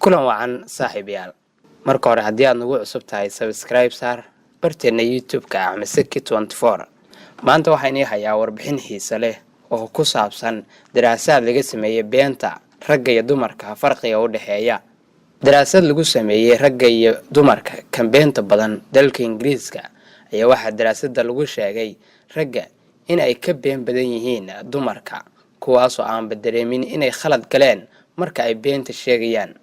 kulan wacan saaxiibayaal marka hore haddii aad nagu cusub tahay subscribe saar barteena youtube-ka Masaki 24 maanta waxaan idin hayaa warbixin xiiso leh oo ku saabsan daraasad laga sameeyay beenta ragga iyo dumarka farqiga u dhaxeeya daraasad lagu sameeyay ragga iyo dumarka kan beenta badan dalka Ingiriiska ayaa waxa daraasadda lagu sheegay ragga in ay ka been badan yihiin dumarka kuwaas oo aan dareemin inay khalad galeen marka ay beenta sheegayaan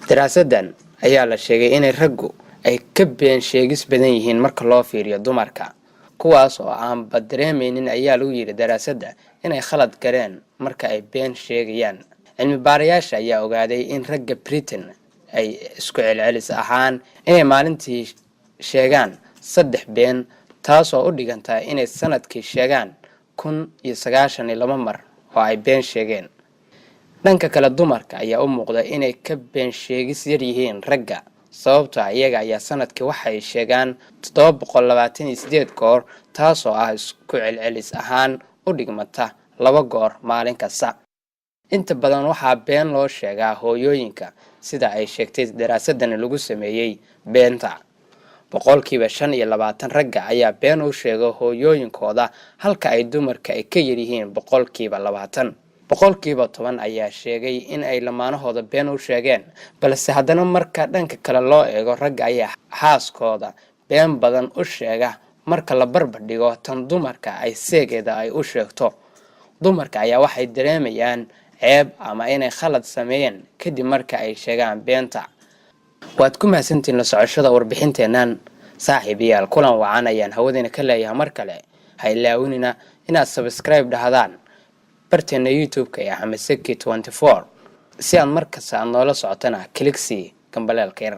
daraasaddan ayaa la sheegay in raggu ay ka been sheegis badan yihiin marka loo fiiriyo dumarka kuwaas oo aan dareemaynin ayaa lagu yiri daraasadda inay khalad galeen marka ay been sheegayaan cilmi baarayaasha ayaa ogaaday in ragga Britain ay isku celcelis ahaan inay maalintii sheegaan 3 been taas oo u dhiganta inay sanadkii sheegaan 1092 mar oo ay been sheegeen dhanka kale dumarka ayaa u muuqda inay ka been sheegis yar yihiin ragga sababtoo ah iyaga ayaa sanadkii waxay sheegaan 728 goor taas oo ah isku celcelis ahaan u dhigmata 2 goor maalin kasta inta badan waxaa been loo sheegaa hooyooyinka sida ay sheegtay daraasaddan lagu sameeyay beenta boqolkiiba 25 ragga ayaa been u sheega hooyooyinkooda halka ay dumarka ay ka yar yihiin boqolkiiba 20 boqolkiiba 10 ayaa sheegay in ay lamaanahooda been u sheegeen balse haddana marka dhanka kale loo eego ragga ayaa xaaskooda been badan u sheega marka la barbar dhigo tan dumarka ay seegeeda ay u sheegto dumarka ayaa waxay dareemayaan ceeb ama inay khalad sameeyeen kadib marka ay sheegaan beenta waad ku mahadsantiin la socoshada warbixinteenan saaxiibayaal kulan wacan ayaan hawadina ka leeyahay mar kale ha ilaawinina inaad subscribe dhahdaan barteena youtube-ka ee Masaki 24 si aad markaas aad noola socotana click si gambaleelka yar